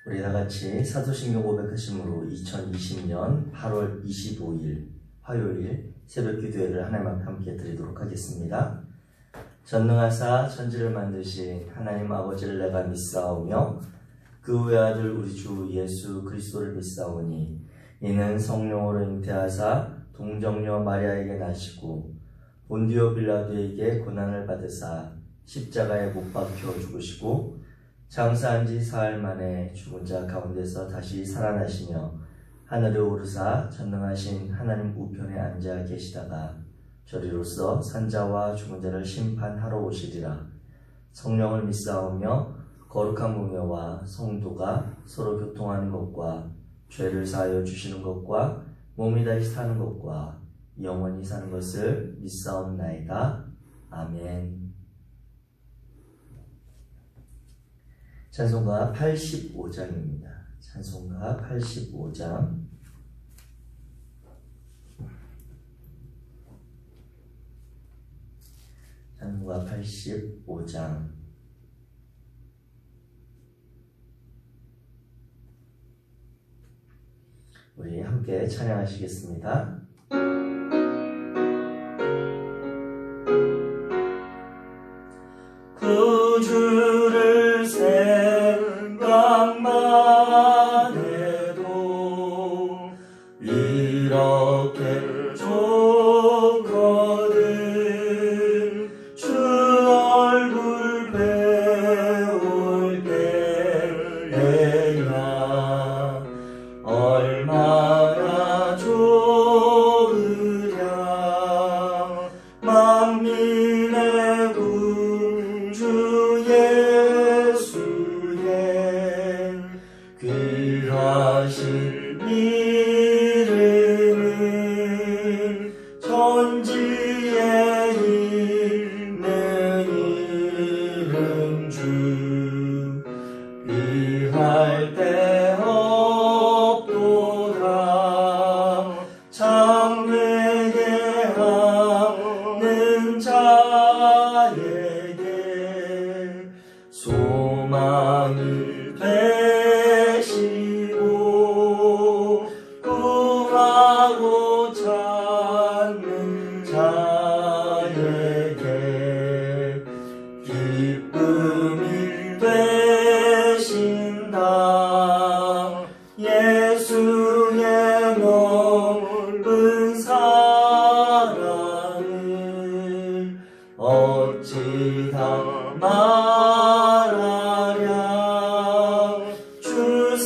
우리 다 같이 사도신경 고백하심으로 2020년 8월 25일 화요일 새벽 기도회를 하나님 앞에 함께 드리도록 하겠습니다. 전능하사 천지를 만드신 하나님 아버지를 내가 믿사오며 그 외아들 우리 주 예수 그리스도를 믿사오니 이는 성령으로 잉태하사 동정녀 마리아에게 나시고 본디오 빌라도에게 고난을 받으사 십자가에 못 박혀 죽으시고 장사한 지 사흘 만에 죽은 자 가운데서 다시 살아나시며 하늘에 오르사 전능하신 하나님 우편에 앉아 계시다가 저리로서 산자와 죽은 자를 심판하러 오시리라. 성령을 믿사오며 거룩한 공예와 성도가 서로 교통하는 것과 죄를 사하여 주시는 것과 몸이 다시 사는 것과 영원히 사는 것을 믿사옵나이다. 아멘. 찬송가 85장입니다. 찬송가 85장. 찬송가 85장. 우리 함께 찬양하시겠습니다. 구주를 생각만 해도 이렇게 좋거든. 주 얼굴 배울 때에야 얼마나 좋으랴. 만민의 구주 예수의 귀하신 이름은 천지에 있는 이름 주 귀할 때 없도다. 참 회개하는 자에게 소망이 되시고 구하고 찾는 자에게 기쁨이 되신다. 예수의 넓은 사랑을 어찌 다 말하랴. 주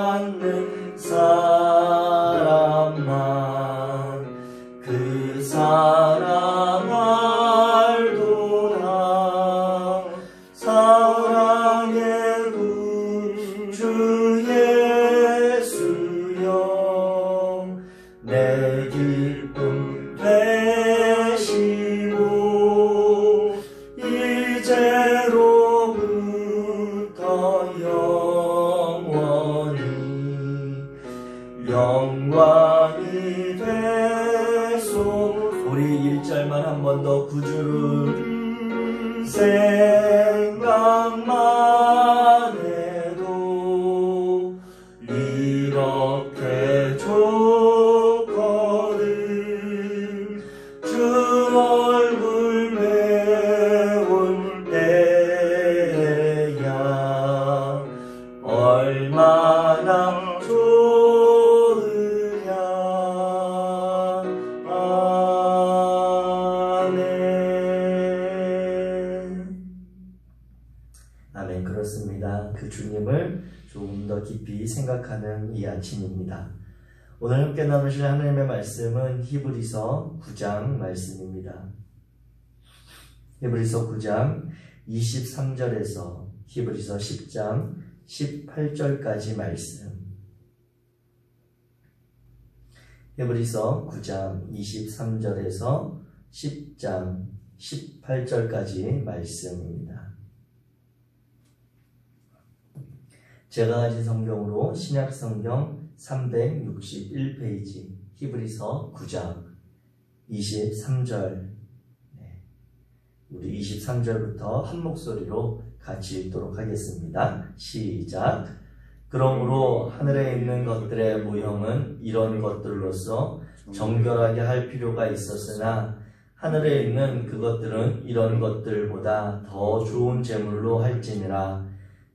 사랑받는 사람만 그 사랑 알도다. 사랑의 구주 예수여 내 기쁨 되시고 이제로부터 영원히 영광이 되소. 우리 1절만 한 번 더. 구주를 생각만 해도 이렇게 좋거든. 주 얼굴 배울 때야 얼마나 좋으랴. 아멘. 아멘. 그렇습니다. 그 주님을 조금 더 깊이 생각하는 이 아침입니다. 오늘 함께 나누실 하나님의 말씀은 히브리서 9장 말씀입니다. 히브리서 9장 23절에서 히브리서 10장 18절까지 말씀. 히브리서 9장 23절에서 10장 18절까지 말씀입니다. 제가 가진 성경으로 신약성경 361페이지 히브리서 9장 23절 우리 23절부터 한 목소리로 같이 읽도록 하겠습니다. 시작. 그러므로 하늘에 있는 것들의 모형은 이런 것들로서 정결하게 할 필요가 있었으나 하늘에 있는 그것들은 이런 것들보다 더 좋은 제물로 할지니라.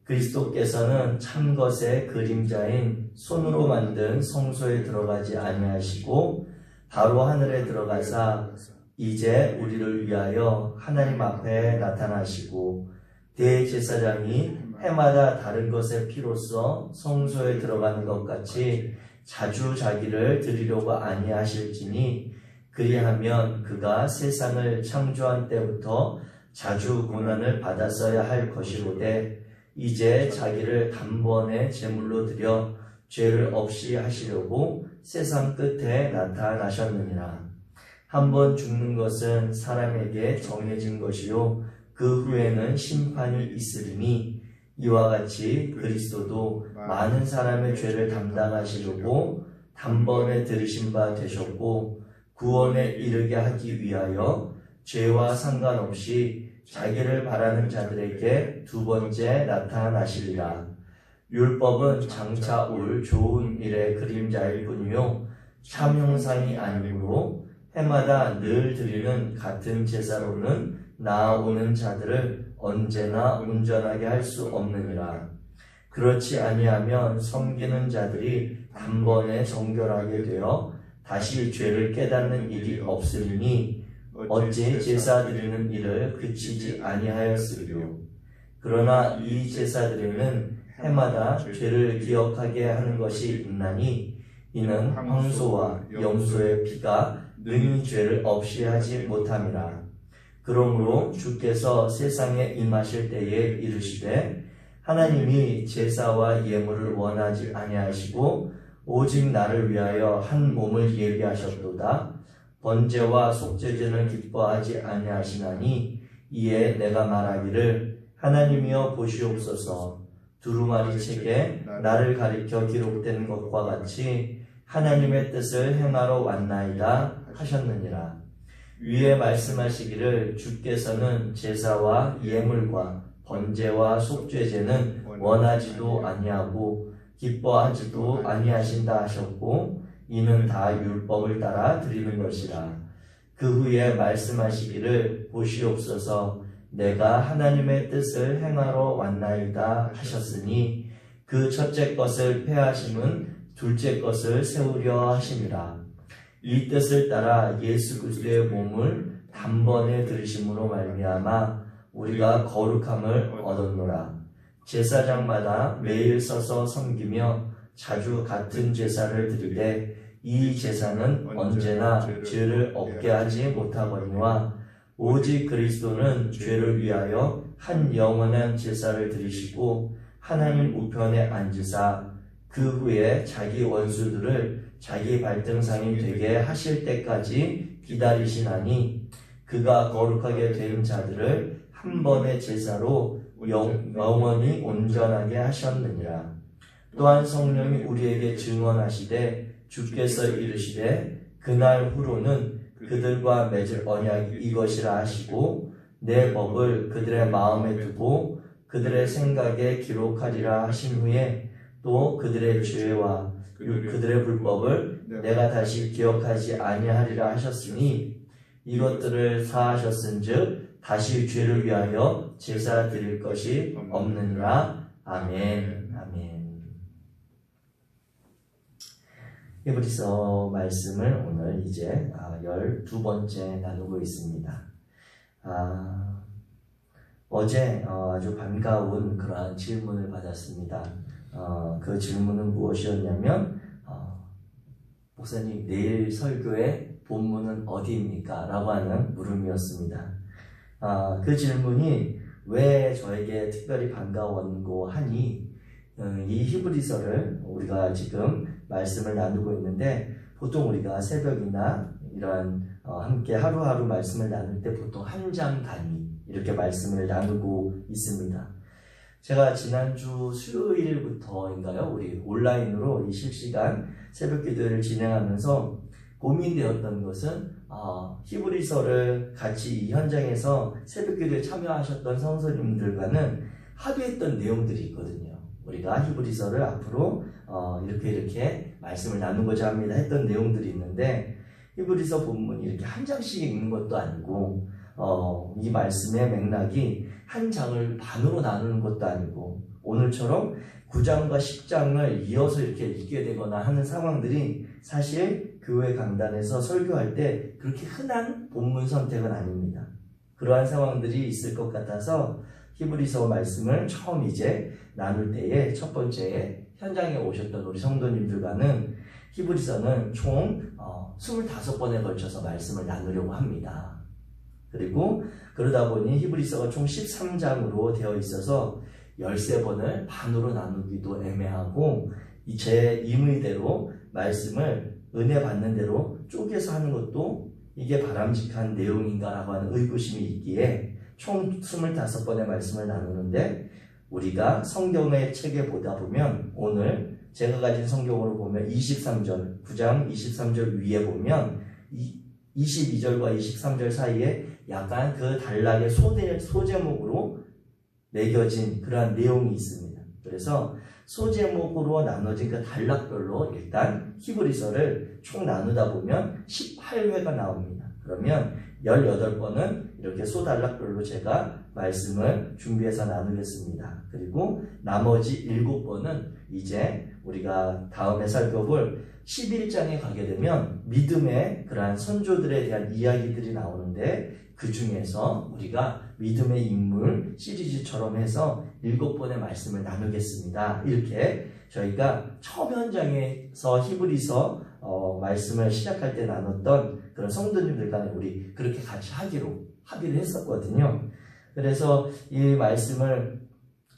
그리스도께서는 참 것의 그림자인 손으로 만든 성소에 들어가지 아니하시고 바로 하늘에 들어가사 이제 우리를 위하여 하나님 앞에 나타나시고 대제사장이 해마다 다른 것의 피로써 성소에 들어가는 것 같이 자주 자기를 드리려고 아니하실지니 그리하면 그가 세상을 창조한 때부터 자주 고난을 받았어야 할 것이로되 이제 자기를 단번에 제물로 드려 죄를 없이 하시려고 세상 끝에 나타나셨느니라. 한번 죽는 것은 사람에게 정해진 것이요 그 후에는 심판이 있으리니 이와 같이 그리스도도 많은 사람의 죄를 담당하시려고 단번에 들으신 바 되셨고 구원에 이르게 하기 위하여 죄와 상관없이 자기를 바라는 자들에게 두 번째 나타나시리라. 율법은 장차 올 좋은 일의 그림자일 뿐이요 참 형상이 아니므로 해마다 늘 드리는 같은 제사로는 나아오는 자들을 언제나 온전하게 할 수 없느니라. 그렇지 아니하면 섬기는 자들이 단번에 정결하게 되어 다시 죄를 깨닫는 일이 없으리니 어찌 제사 드리는 일을 그치지 아니하였으리요. 그러나 이 제사 드리는 해마다 죄를 기억하게 하는 것이 있나니 이는 황소와 염소의 피가 능히 죄를 없이 하지 못함이라. 그러므로 주께서 세상에 임하실 때에 이르시되 하나님이 제사와 예물을 원하지 아니하시고 오직 나를 위하여 한 몸을 예비하셨도다. 번제와 속죄제는 기뻐하지 아니하시나니 이에 내가 말하기를 하나님이여 보시옵소서. 두루마리 책에 나를 가리켜 기록된 것과 같이 하나님의 뜻을 행하러 왔나이다 하셨느니라. 위에 말씀하시기를 주께서는 제사와 예물과 번제와 속죄제는 원하지도 아니하고 기뻐하지도 아니하신다 하셨고 이는 다 율법을 따라 드리는 것이라. 그 후에 말씀하시기를 보시옵소서 내가 하나님의 뜻을 행하러 왔나이다 하셨으니 그 첫째 것을 폐하심은 둘째 것을 세우려 하심이라. 이 뜻을 따라 예수 그리스도의 몸을 단번에 들으심으로 말미암아 우리가 거룩함을 얻었노라. 제사장마다 매일 서서 섬기며 자주 같은 제사를 드리되 이 제사는 언제나 죄를 없게 하지 못하거니와 오직 그리스도는 죄를 위하여 한 영원한 제사를 드리시고 하나님 우편에 앉으사 그 후에 자기 원수들을 자기 발등상이 되게 하실 때까지 기다리시나니 그가 거룩하게 된 자들을 한 번의 제사로 영원히 온전하게 하셨느니라. 또한 성령이 우리에게 증언하시되 주께서 이르시되 그날 후로는 그들과 맺을 언약이 이것이라 하시고 내 법을 그들의 마음에 두고 그들의 생각에 기록하리라 하신 후에 또 그들의 죄와 그들의 불법을 내가 다시 기억하지 아니하리라 하셨으니 이것들을 사하셨은즉 다시 죄를 위하여 제사 드릴 것이 없느니라. 아멘. 아멘. 히브리서 말씀을 오늘 이제 12번째 나누고 있습니다. 어제 아주 반가운 그러한 질문을 받았습니다. 그 질문은 무엇이었냐면 목사님 내일 설교의 본문은 어디입니까? 라고 하는 물음이었습니다. 그 질문이 왜 저에게 특별히 반가웠고 하니 이 히브리서를 우리가 지금 말씀을 나누고 있는데 보통 우리가 새벽이나 이런 함께 하루하루 말씀을 나눌 때 보통 한 장 단위 이렇게 말씀을 나누고 있습니다. 제가 지난주 수요일부터인가요? 우리 온라인으로 이 실시간 새벽 기도를 진행하면서 고민되었던 것은 히브리서를 같이 이 현장에서 새벽기도에 참여하셨던 성도님들과는 합의했던 내용들이 있거든요. 우리가 히브리서를 앞으로 이렇게 말씀을 나누고자 합니다 했던 내용들이 있는데, 히브리서 본문이 이렇게 한 장씩 읽는 것도 아니고 이 말씀의 맥락이 한 장을 반으로 나누는 것도 아니고, 오늘처럼 9장과 10장을 이어서 이렇게 읽게 되거나 하는 상황들이 사실 교회 강단에서 설교할 때 그렇게 흔한 본문 선택은 아닙니다. 그러한 상황들이 있을 것 같아서 히브리서 말씀을 처음 이제 나눌 때에 첫 번째 현장에 오셨던 우리 성도님들과는 히브리서는 총 25번에 걸쳐서 말씀을 나누려고 합니다. 그리고 그러다 보니 히브리서가 총 13장으로 되어 있어서 13번을 반으로 나누기도 애매하고, 제 임의대로 말씀을 은혜 받는 대로 쪼개서 하는 것도 이게 바람직한 내용인가라고 하는 의구심이 있기에 총 25번의 말씀을 나누는데, 우리가 성경의 책에 보다 보면 오늘 제가 가진 성경으로 보면 23절, 9장 23절 위에 보면 22절과 23절 사이에 약간 그 단락의 소제목으로 매겨진 그러한 내용이 있습니다. 그래서 소제목으로 나눠진 그 단락별로 일단 히브리서를 총 나누다 보면 18회가 나옵니다. 그러면 18번은 이렇게 소단락별로 제가 말씀을 준비해서 나누겠습니다. 그리고 나머지 7번은 이제 우리가 다음에 살펴볼 11장에 가게 되면 믿음의 그러한 선조들에 대한 이야기들이 나오는데, 그 중에서 우리가 믿음의 인물 시리즈처럼 해서 7번의 말씀을 나누겠습니다. 이렇게 저희가 처음 현장에서 히브리서 말씀을 시작할 때 나눴던 그런 성도님들 간에 우리 그렇게 같이 하기로 합의를 했었거든요. 그래서 이 말씀을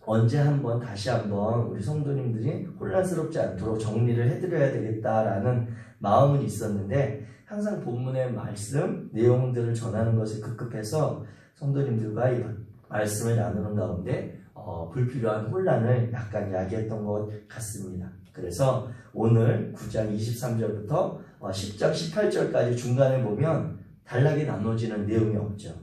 언제 다시 한번 우리 성도님들이 혼란스럽지 않도록 정리를 해드려야 되겠다라는 마음은 있었는데, 항상 본문의 말씀 내용들을 전하는 것에 급급해서 성도님들과 이 말씀을 나누는 가운데 불필요한 혼란을 약간 야기했던 것 같습니다. 그래서 오늘 9장 23절부터 10장 18절까지 중간에 보면 단락이 나눠지는 내용이 없죠.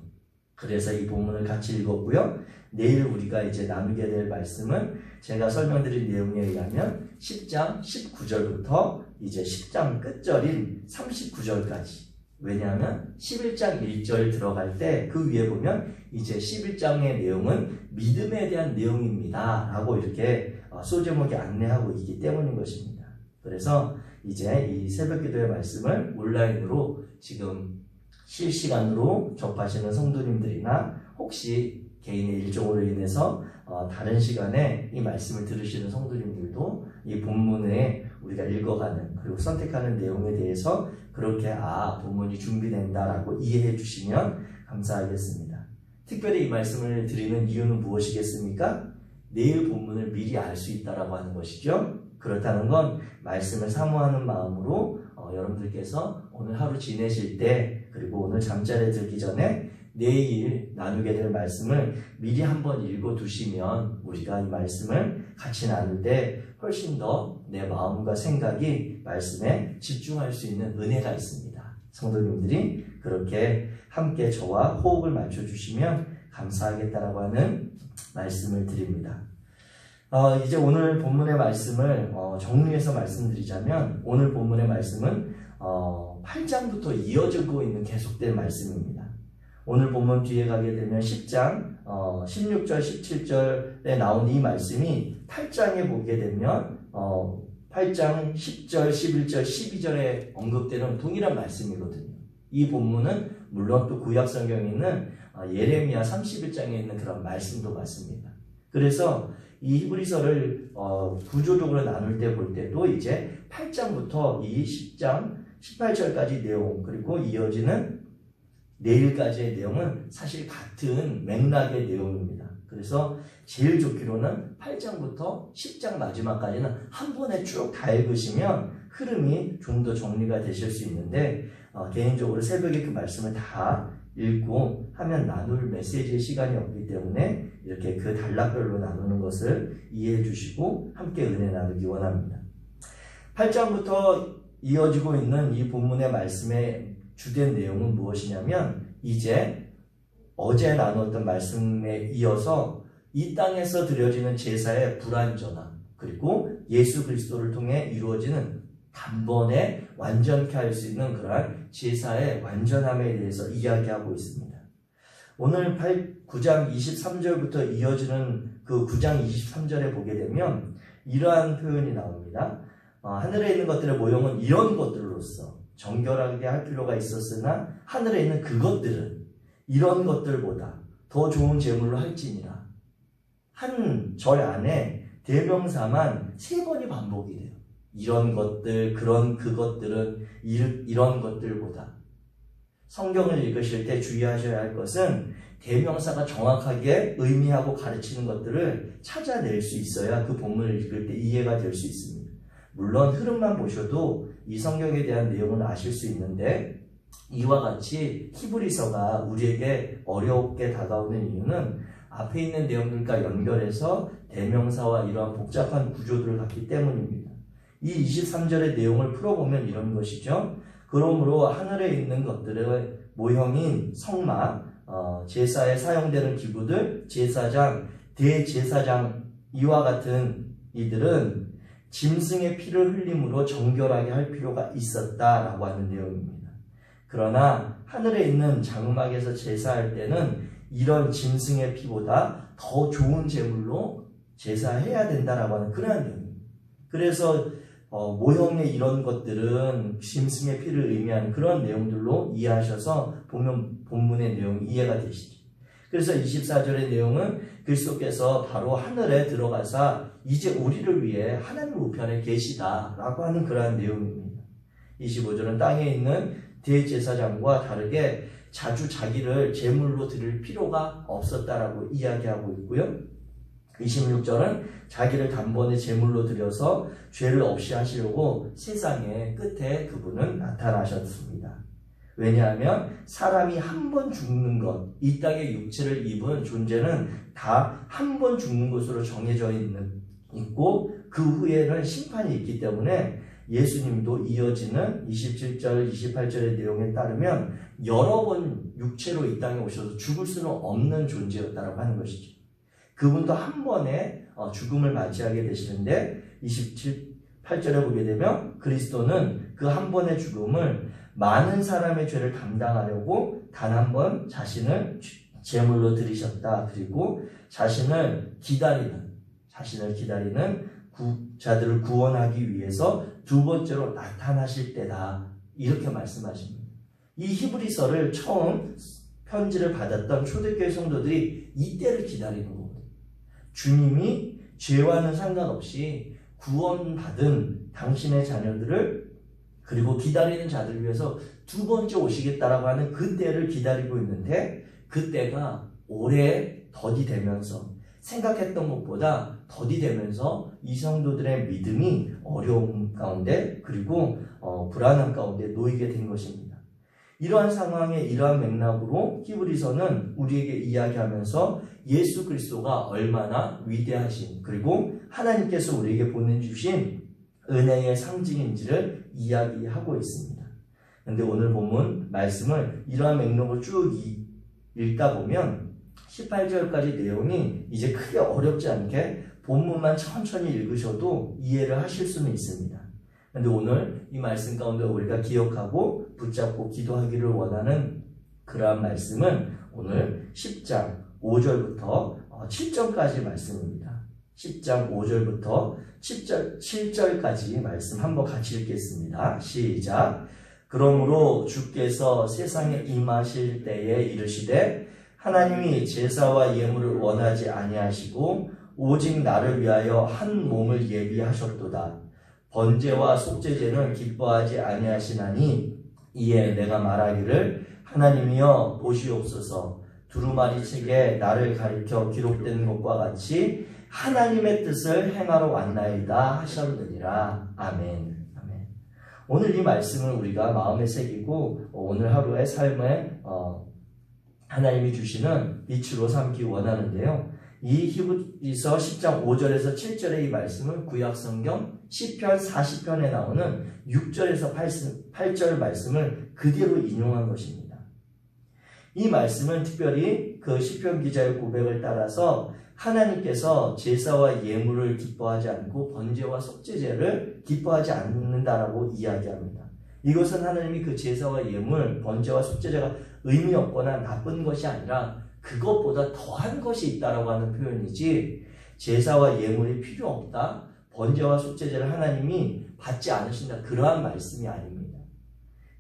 그래서 이 본문을 같이 읽었고요. 내일 우리가 이제 나누게 될 말씀은 제가 설명드린 내용에 의하면 10장 19절부터 이제 10장 끝절인 39절까지. 왜냐하면 11장 1절 들어갈 때 그 위에 보면 이제 11장의 내용은 믿음에 대한 내용입니다 라고 이렇게 소제목이 안내하고 있기 때문인 것입니다. 그래서 이제 이 새벽기도의 말씀을 온라인으로 지금 실시간으로 접하시는 성도님들이나 혹시 개인의 일정으로 인해서 다른 시간에 이 말씀을 들으시는 성도님들도 이 본문에 우리가 읽어가는 그리고 선택하는 내용에 대해서 그렇게 본문이 준비된다라고 이해해 주시면 감사하겠습니다. 특별히 이 말씀을 드리는 이유는 무엇이겠습니까? 내일 본문을 미리 알 수 있다라고 하는 것이죠. 그렇다는 건 말씀을 사모하는 마음으로 여러분들께서 오늘 하루 지내실 때, 그리고 오늘 잠자리에 들기 전에 내일 나누게 될 말씀을 미리 한번 읽어두시면 우리가 이 말씀을 같이 나눌 때 훨씬 더 내 마음과 생각이 말씀에 집중할 수 있는 은혜가 있습니다. 성도님들이 그렇게 함께 저와 호흡을 맞춰주시면 감사하겠다라고 하는 말씀을 드립니다. 이제 오늘 본문의 말씀을 정리해서 말씀드리자면, 오늘 본문의 말씀은 8장부터 이어지고 있는 계속된 말씀입니다. 오늘 본문 뒤에 가게 되면 10장 16절 17절에 나온 이 말씀이 8장에 보게 되면 8장 10절 11절 12절에 언급되는 동일한 말씀이거든요. 이 본문은 물론 또 구약 성경에 있는 예레미야 31장에 있는 그런 말씀도 맞습니다. 그래서 이 히브리서를 구조적으로 나눌 때 볼 때도 이제 8장부터 이 10장 18절까지 내용, 그리고 이어지는 내일까지의 내용은 사실 같은 맥락의 내용입니다. 그래서 제일 좋기로는 8장부터 10장 마지막까지는 한 번에 쭉 다 읽으시면 흐름이 좀 더 정리가 되실 수 있는데, 개인적으로 새벽에 그 말씀을 다 읽고 하면 나눌 메시지의 시간이 없기 때문에 이렇게 그 단락별로 나누는 것을 이해해 주시고 함께 은혜 나누기 원합니다. 8장부터 이어지고 있는 이 본문의 말씀의 주된 내용은 무엇이냐면 이제 어제 나누었던 말씀에 이어서 이 땅에서 드려지는 제사의 불완전함 그리고 예수 그리스도를 통해 이루어지는 단번에 완전케 할 수 있는 그러한 제사의 완전함에 대해서 이야기하고 있습니다. 오늘 9장 23절부터 이어지는 그 9장 23절에 보게 되면 이러한 표현이 나옵니다. 하늘에 있는 것들의 모형은 이런 것들로서 정결하게 할 필요가 있었으나 하늘에 있는 그것들은 이런 것들보다 더 좋은 제물로 할지니라. 한 절 안에 대명사만 3번이 반복이 돼요. 이런 것들, 그것들은 이런 것들보다. 성경을 읽으실 때 주의하셔야 할 것은 대명사가 정확하게 의미하고 가르치는 것들을 찾아낼 수 있어야 그 본문을 읽을 때 이해가 될 수 있습니다. 물론 흐름만 보셔도 이 성경에 대한 내용은 아실 수 있는데 이와 같이 히브리서가 우리에게 어렵게 다가오는 이유는 앞에 있는 내용들과 연결해서 대명사와 이러한 복잡한 구조들을 갖기 때문입니다. 이 23절의 내용을 풀어보면 이런 것이죠. 그러므로 하늘에 있는 것들의 모형인 성막, 제사에 사용되는 기구들, 제사장, 대제사장 이와 같은 이들은 짐승의 피를 흘림으로 정결하게 할 필요가 있었다라고 하는 내용입니다. 그러나 하늘에 있는 장막에서 제사할 때는 이런 짐승의 피보다 더 좋은 제물로 제사해야 된다라고 하는 그러한 내용입니다. 그래서 모형의 이런 것들은 짐승의 피를 의미하는 그런 내용들로 이해하셔서 보면 본문의 내용이 이해가 되시죠. 그래서 24절의 내용은 그리스도께서 바로 하늘에 들어가사 이제 우리를 위해 하나님 우편에 계시다라고 하는 그러한 내용입니다. 25절은 땅에 있는 대제사장과 다르게 자주 자기를 제물로 드릴 필요가 없었다라고 이야기하고 있고요. 26절은 자기를 단번에 제물로 드려서 죄를 없이 하시려고 세상의 끝에 그분은 나타나셨습니다. 왜냐하면 사람이 한 번 죽는 것, 이 땅에 육체를 입은 존재는 다 한 번 죽는 것으로 정해져 있고 그 후에는 심판이 있기 때문에 예수님도 이어지는 27절, 28절의 내용에 따르면 여러 번 육체로 이 땅에 오셔서 죽을 수는 없는 존재였다고 하는 것이죠. 그분도 한 번에 죽음을 맞이하게 되시는데 28절에 보게 되면 그리스도는 그 한 번의 죽음을 많은 사람의 죄를 감당하려고 단 한 번 자신을 제물로 드리셨다. 그리고 자신을 기다리는 자들을 구원하기 위해서 두 번째로 나타나실 때다. 이렇게 말씀하십니다. 이 히브리서를 처음 편지를 받았던 초대교회 성도들이 이때를 기다리는 거거든요. 주님이 죄와는 상관없이 구원받은 당신의 자녀들을 그리고 기다리는 자들을 위해서 두 번째 오시겠다라고 하는 그때를 기다리고 있는데 그때가 오래 더디되면서 생각했던 것보다 더디되면서 이 성도들의 믿음이 어려움 가운데 그리고 불안함 가운데 놓이게 된 것입니다. 이러한 상황에 이러한 맥락으로 히브리서는 우리에게 이야기하면서 예수 그리스도가 얼마나 위대하신 그리고 하나님께서 우리에게 보내주신 은혜의 상징인지를 이야기하고 있습니다. 그런데 오늘 본문 말씀을 이러한 맥락으로 쭉 읽다 보면 18절까지 내용이 이제 크게 어렵지 않게 본문만 천천히 읽으셔도 이해를 하실 수는 있습니다. 그런데 오늘 이 말씀 가운데 우리가 기억하고 붙잡고 기도하기를 원하는 그러한 말씀은 오늘 10장 5절부터 7절까지 말씀입니다. 10장 5절부터 7절까지 말씀 한번 같이 읽겠습니다. 시작. 그러므로 주께서 세상에 임하실 때에 이르시되 하나님이 제사와 예물을 원하지 아니하시고 오직 나를 위하여 한 몸을 예비하셨도다. 번제와 속죄제는 기뻐하지 아니하시나니 이에 내가 말하기를 하나님이여 보시옵소서. 두루마리 책에 나를 가리켜 기록된 것과 같이 하나님의 뜻을 행하러 왔나이다 하셨느니라. 아멘. 아멘. 오늘 이 말씀을 우리가 마음에 새기고 오늘 하루의 삶에 하나님이 주시는 빛으로 삼기 원하는데요. 이 히브리서 10장 5절에서 7절의 이 말씀은 구약성경 시편 40편에 나오는 6절에서 8절 말씀을 그대로 인용한 것입니다. 이 말씀은 특별히 그 시편 기자의 고백을 따라서 하나님께서 제사와 예물을 기뻐하지 않고 번제와 속죄제를 기뻐하지 않는다라고 이야기합니다. 이것은 하나님이 그 제사와 예물, 번제와 속죄제가 의미 없거나 나쁜 것이 아니라 그것보다 더한 것이 있다라고 하는 표현이지, 제사와 예물이 필요 없다, 번제와 속죄제를 하나님이 받지 않으신다, 그러한 말씀이 아닙니다.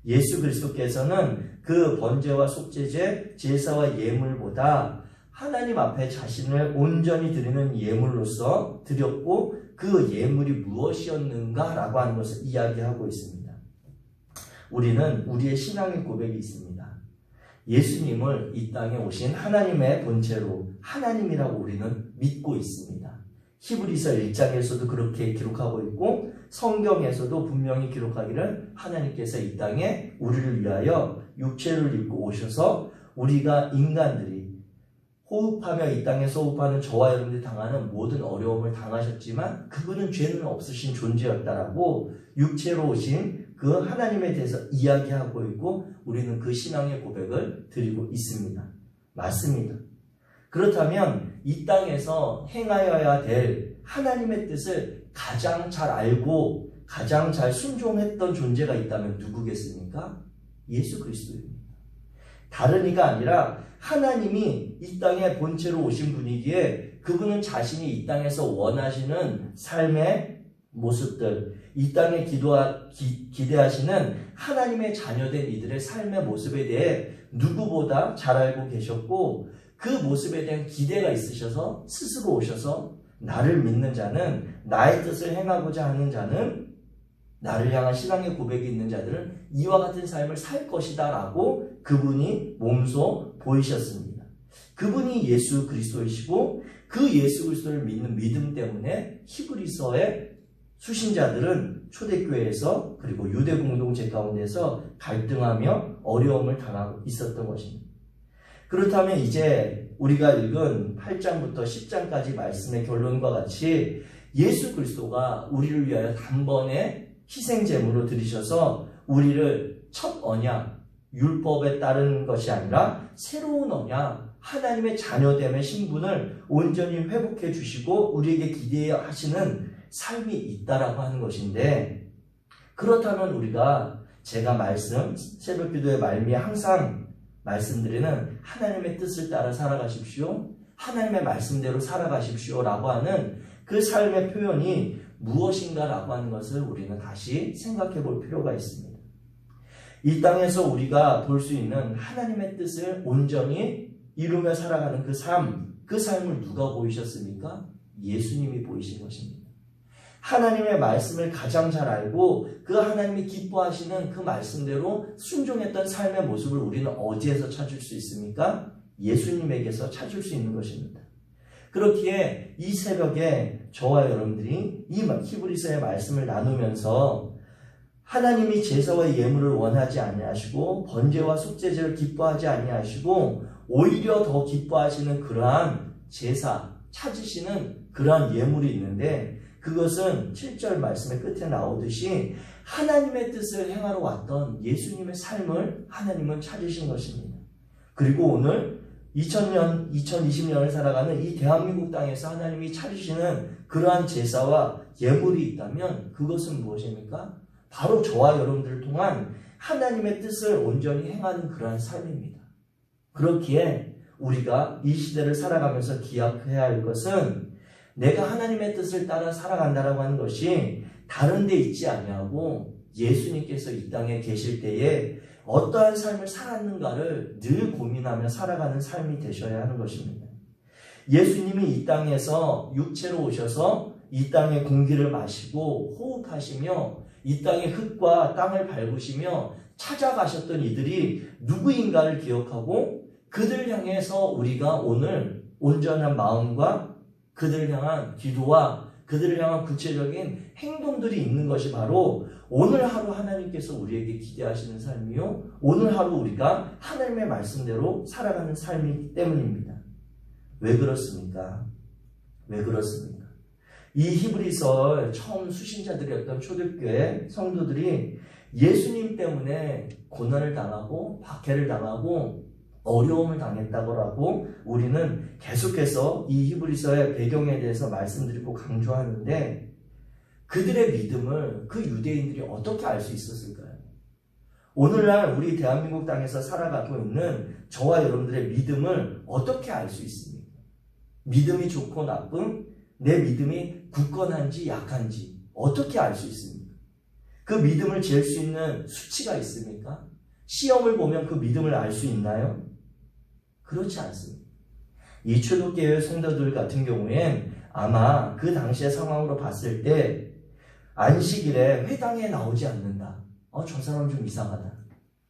예수 그리스도께서는 그 번제와 속죄제, 제사와 예물보다 하나님 앞에 자신을 온전히 드리는 예물로서 드렸고, 그 예물이 무엇이었는가라고 하는 것을 이야기하고 있습니다. 우리는 우리의 신앙의 고백이 있습니다. 예수님을 이 땅에 오신 하나님의 본체로 하나님이라고 우리는 믿고 있습니다. 히브리서 1장에서도 그렇게 기록하고 있고, 성경에서도 분명히 기록하기를 하나님께서 이 땅에 우리를 위하여 육체를 입고 오셔서 우리가 인간들이 호흡하며 이 땅에서 호흡하는 저와 여러분들이 당하는 모든 어려움을 당하셨지만 그분은 죄는 없으신 존재였다라고 육체로 오신 그 하나님에 대해서 이야기하고 있고, 우리는 그 신앙의 고백을 드리고 있습니다. 맞습니다. 그렇다면 이 땅에서 행하여야 될 하나님의 뜻을 가장 잘 알고 가장 잘 순종했던 존재가 있다면 누구겠습니까? 예수 그리스도입니다. 다른 이가 아니라 하나님이 이 땅에 본체로 오신 분이기에 그분은 자신이 이 땅에서 원하시는 삶의 모습들, 이 땅에 기대하시는 하나님의 자녀된 이들의 삶의 모습에 대해 누구보다 잘 알고 계셨고, 그 모습에 대한 기대가 있으셔서 스스로 오셔서 나를 믿는 자는, 나의 뜻을 행하고자 하는 자는, 나를 향한 신앙의 고백이 있는 자들은 이와 같은 삶을 살 것이다 라고 그분이 몸소 보이셨습니다. 그분이 예수 그리스도이시고, 그 예수 그리스도를 믿는 믿음 때문에 히브리서의 수신자들은 초대교회에서 그리고 유대 공동체 가운데서 갈등하며 어려움을 당하고 있었던 것입니다. 그렇다면 이제 우리가 읽은 8장부터 10장까지 말씀의 결론과 같이 예수 그리스도가 우리를 위하여 단번에 희생제물로 드리셔서 우리를 첫 언약, 율법에 따른 것이 아니라 새로운 언약, 하나님의 자녀됨의 신분을 온전히 회복해 주시고 우리에게 기대하시는 삶이 있다라고 하는 것인데, 그렇다면 우리가 제가 새벽 기도의 말미에 항상 말씀드리는 하나님의 뜻을 따라 살아가십시오, 하나님의 말씀대로 살아가십시오 라고 하는 그 삶의 표현이 무엇인가 라고 하는 것을 우리는 다시 생각해 볼 필요가 있습니다. 이 땅에서 우리가 볼 수 있는 하나님의 뜻을 온전히 이루며 살아가는 그 삶을 누가 보이셨습니까? 예수님이 보이신 것입니다. 하나님의 말씀을 가장 잘 알고 그 하나님이 기뻐하시는 그 말씀대로 순종했던 삶의 모습을 우리는 어디에서 찾을 수 있습니까? 예수님에게서 찾을 수 있는 것입니다. 그렇기에 이 새벽에 저와 여러분들이 이 히브리서의 말씀을 나누면서 하나님이 제사와 예물을 원하지 아니하시고 번제와 속죄제를 기뻐하지 아니하시고 오히려 더 기뻐하시는 그러한 제사, 찾으시는 그러한 예물이 있는데, 그것은 7절 말씀의 끝에 나오듯이 하나님의 뜻을 행하러 왔던 예수님의 삶을 하나님은 찾으신 것입니다. 그리고 오늘 2020년을 살아가는 이 대한민국 땅에서 하나님이 찾으시는 그러한 제사와 예물이 있다면 그것은 무엇입니까? 바로 저와 여러분들을 통한 하나님의 뜻을 온전히 행하는 그러한 삶입니다. 그렇기에 우리가 이 시대를 살아가면서 기억해야 할 것은 내가 하나님의 뜻을 따라 살아간다라고 하는 것이 다른 데 있지 아니하고 예수님께서 이 땅에 계실 때에 어떠한 삶을 살았는가를 늘 고민하며 살아가는 삶이 되셔야 하는 것입니다. 예수님이 이 땅에서 육체로 오셔서 이 땅의 공기를 마시고 호흡하시며 이 땅의 흙과 땅을 밟으시며 찾아가셨던 이들이 누구인가를 기억하고 그들 향해서 우리가 오늘 온전한 마음과 그들을 향한 기도와 그들을 향한 구체적인 행동들이 있는 것이 바로 오늘 하루 하나님께서 우리에게 기대하시는 삶이요, 오늘 하루 우리가 하나님의 말씀대로 살아가는 삶이기 때문입니다. 왜 그렇습니까? 왜 그렇습니까? 이 히브리서 처음 수신자들이었던 초대교회 성도들이 예수님 때문에 고난을 당하고 박해를 당하고 어려움을 당했다고 우리는 계속해서 이 히브리서의 배경에 대해서 말씀드리고 강조하는데, 그들의 믿음을 그 유대인들이 어떻게 알 수 있었을까요? 오늘날 우리 대한민국 땅에서 살아가고 있는 저와 여러분들의 믿음을 어떻게 알 수 있습니까? 믿음이 좋고 나쁨, 내 믿음이 굳건한지 약한지 어떻게 알 수 있습니까? 그 믿음을 잴 수 있는 수치가 있습니까? 시험을 보면 그 믿음을 알 수 있나요? 그렇지 않습니다. 이 초대교회 성도들 같은 경우엔 아마 그 당시의 상황으로 봤을 때 안식일에 회당에 나오지 않는다. 저 사람 좀 이상하다.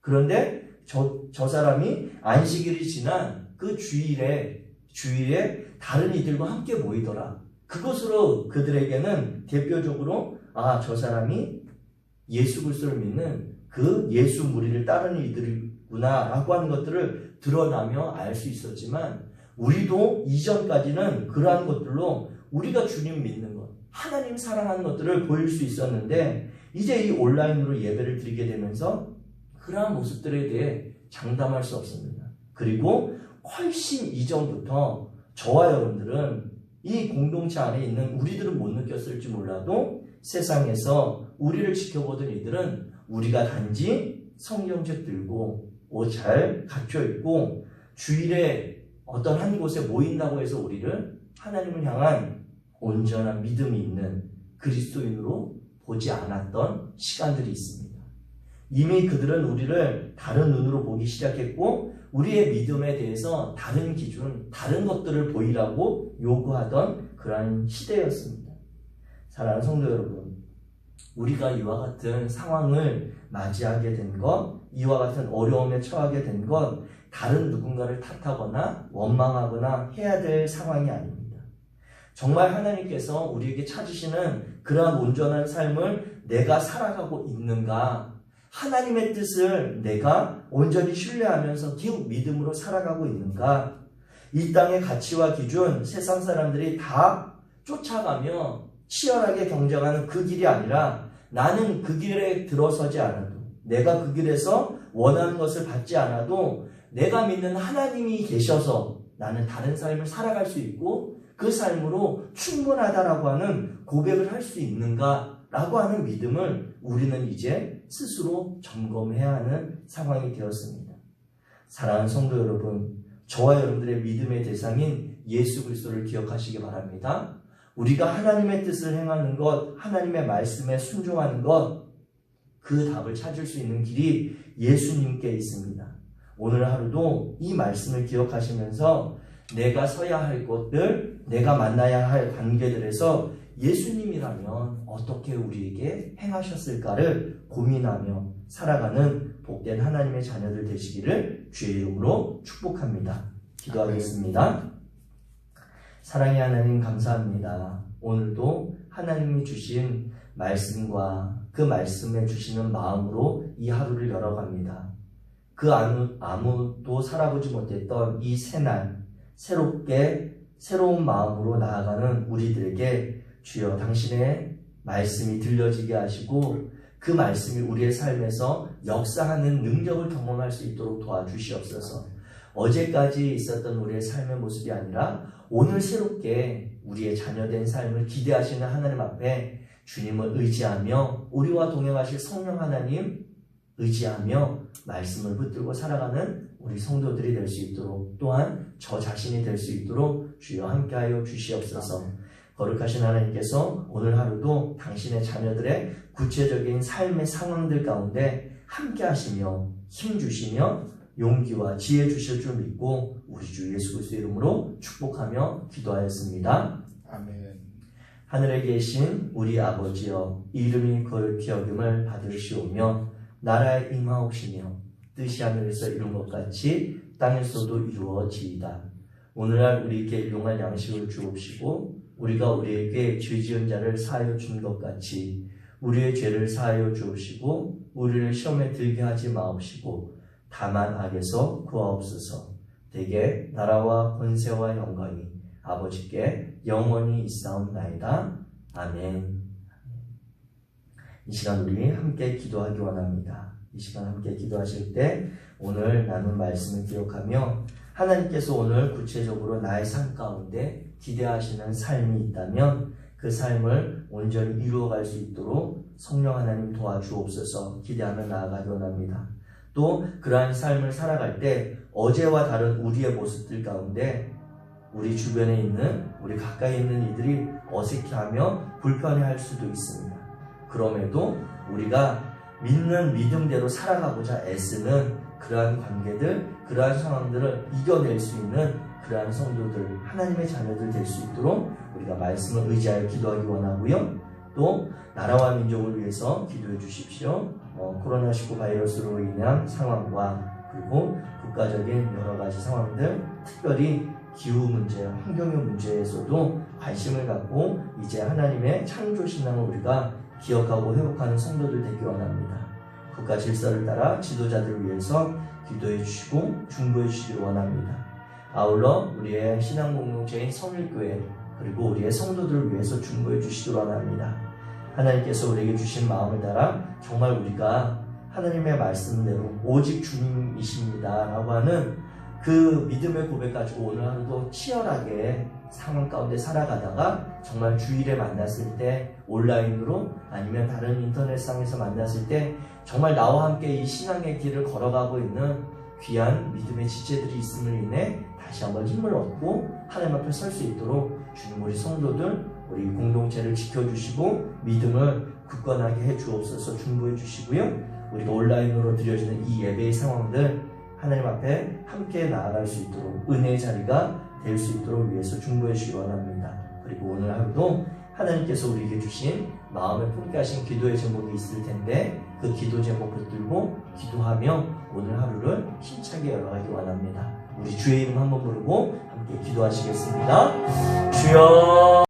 그런데 저 사람이 안식일이 지난 그 주일에 다른 이들과 함께 모이더라. 그것으로 그들에게는 대표적으로 저 사람이 예수 그리스도를 믿는 그 예수 무리를 따르는 이들이구나 라고 하는 것들을 드러나며 알 수 있었지만, 우리도 이전까지는 그러한 것들로 우리가 주님 믿는 것, 하나님 사랑하는 것들을 보일 수 있었는데, 이제 이 온라인으로 예배를 드리게 되면서 그러한 모습들에 대해 장담할 수 없습니다. 그리고 훨씬 이전부터 저와 여러분들은 이 공동체 안에 있는 우리들은 못 느꼈을지 몰라도 세상에서 우리를 지켜보던 이들은 우리가 단지 성경책 들고 옷 잘 갖춰 입고 주일에 어떤 한 곳에 모인다고 해서 우리를 하나님을 향한 온전한 믿음이 있는 그리스도인으로 보지 않았던 시간들이 있습니다. 이미 그들은 우리를 다른 눈으로 보기 시작했고, 우리의 믿음에 대해서 다른 기준, 다른 것들을 보이라고 요구하던 그러한 시대였습니다. 사랑하는 성도 여러분, 우리가 이와 같은 상황을 맞이하게 된 것, 이와 같은 어려움에 처하게 된 것, 다른 누군가를 탓하거나 원망하거나 해야 될 상황이 아닙니다. 정말 하나님께서 우리에게 찾으시는 그러한 온전한 삶을 내가 살아가고 있는가, 하나님의 뜻을 내가 온전히 신뢰하면서 기욱 믿음으로 살아가고 있는가, 이 땅의 가치와 기준, 세상 사람들이 다 쫓아가며 치열하게 경쟁하는 그 길이 아니라, 나는 그 길에 들어서지 않아도, 내가 그 길에서 원하는 것을 받지 않아도 내가 믿는 하나님이 계셔서 나는 다른 삶을 살아갈 수 있고 그 삶으로 충분하다라고 하는 고백을 할 수 있는가 라고 하는 믿음을 우리는 이제 스스로 점검해야 하는 상황이 되었습니다. 사랑하는 성도 여러분, 저와 여러분들의 믿음의 대상인 예수 그리스도를 기억하시기 바랍니다. 우리가 하나님의 뜻을 행하는 것, 하나님의 말씀에 순종하는 것, 그 답을 찾을 수 있는 길이 예수님께 있습니다. 오늘 하루도 이 말씀을 기억하시면서 내가 서야 할 곳들, 내가 만나야 할 관계들에서 예수님이라면 어떻게 우리에게 행하셨을까를 고민하며 살아가는 복된 하나님의 자녀들 되시기를 주의 이름으로 축복합니다. 기도하겠습니다. 사랑의 하나님, 감사합니다. 오늘도 하나님이 주신 말씀과 그 말씀에 주시는 마음으로 이 하루를 열어갑니다. 그 아무도 살아보지 못했던 이 새날, 새롭게 새로운 마음으로 나아가는 우리들에게 주여 당신의 말씀이 들려지게 하시고 그 말씀이 우리의 삶에서 역사하는 능력을 경험할 수 있도록 도와주시옵소서. 어제까지 있었던 우리의 삶의 모습이 아니라 오늘 새롭게 우리의 자녀된 삶을 기대하시는 하나님 앞에 주님을 의지하며 우리와 동행하실 성령 하나님 의지하며 말씀을 붙들고 살아가는 우리 성도들이 될 수 있도록, 또한 저 자신이 될 수 있도록 주여 함께하여 주시옵소서. 거룩하신 하나님께서 오늘 하루도 당신의 자녀들의 구체적인 삶의 상황들 가운데 함께하시며 힘주시며 용기와 지혜 주실 줄 믿고 우리 주 예수 그리스도 이름으로 축복하며 기도하였습니다. 아멘. 하늘에 계신 우리 아버지여, 이름이 거룩히 여김을 받으시오며 나라에 임하옵시며 뜻이 하늘에서 이룬 것 같이 땅에서도 이루어지이다. 오늘날 우리에게 일용할 양식을 주옵시고 우리가 우리에게 죄 지은 자를 사하여 준 것 같이 우리의 죄를 사하여 주옵시고 우리를 시험에 들게 하지 마옵시고 다만 악에서 구하옵소서. 대개 나라와 권세와 영광이 아버지께 영원히 있사옵나이다. 아멘. 이 시간 우리 함께 기도하기 원합니다. 이 시간 함께 기도하실 때 오늘 나눈 말씀을 기억하며 하나님께서 오늘 구체적으로 나의 삶 가운데 기대하시는 삶이 있다면 그 삶을 온전히 이루어갈 수 있도록 성령 하나님 도와주옵소서 기대하며 나아가기 원합니다. 또 그러한 삶을 살아갈 때 어제와 다른 우리의 모습들 가운데 우리 주변에 있는, 우리 가까이 있는 이들이 어색해하며 불편해할 수도 있습니다. 그럼에도 우리가 믿는 믿음대로 살아가고자 애쓰는 그러한 관계들, 그러한 상황들을 이겨낼 수 있는 그러한 성도들, 하나님의 자녀들 될 수 있도록 우리가 말씀을 의지하여 기도하기 원하고요. 또 나라와 민족을 위해서 기도해 주십시오. 코로나19 바이러스로 인한 상황과 그리고 국가적인 여러 가지 상황들, 특별히 기후 문제, 환경의 문제에서도 관심을 갖고 이제 하나님의 창조 신앙을 우리가 기억하고 회복하는 성도들 되기 원합니다. 국가 질서를 따라 지도자들을 위해서 기도해 주시고 중보해 주시기 원합니다. 아울러 우리의 신앙 공동체인 성일교회 그리고 우리의 성도들을 위해서 중보해 주시기 원합니다. 하나님께서 우리에게 주신 마음을 따라 정말 우리가 하나님의 말씀대로 오직 주님이십니다 라고 하는 그 믿음의 고백 가지고 오늘 하루도 치열하게 상황 가운데 살아가다가 정말 주일에 만났을 때 온라인으로 아니면 다른 인터넷상에서 만났을 때 정말 나와 함께 이 신앙의 길을 걸어가고 있는 귀한 믿음의 지체들이 있음을 인해 다시 한번 힘을 얻고 하나님 앞에 설 수 있도록 주님 우리 성도들 우리 공동체를 지켜주시고 믿음을 굳건하게 해주옵소서 중보해 주시고요. 우리가 온라인으로 드려지는 이 예배의 상황들 하나님 앞에 함께 나아갈 수 있도록 은혜의 자리가 될 수 있도록 위해서 중보해 주시기 원합니다. 그리고 오늘 하루도 하나님께서 우리에게 주신 마음에 품게 하신 기도의 제목이 있을 텐데 그 기도 제목 붙들고 기도하며 오늘 하루를 힘차게 열어가기 원합니다. 우리 주의 이름 한번 부르고 함께 기도하시겠습니다. 주여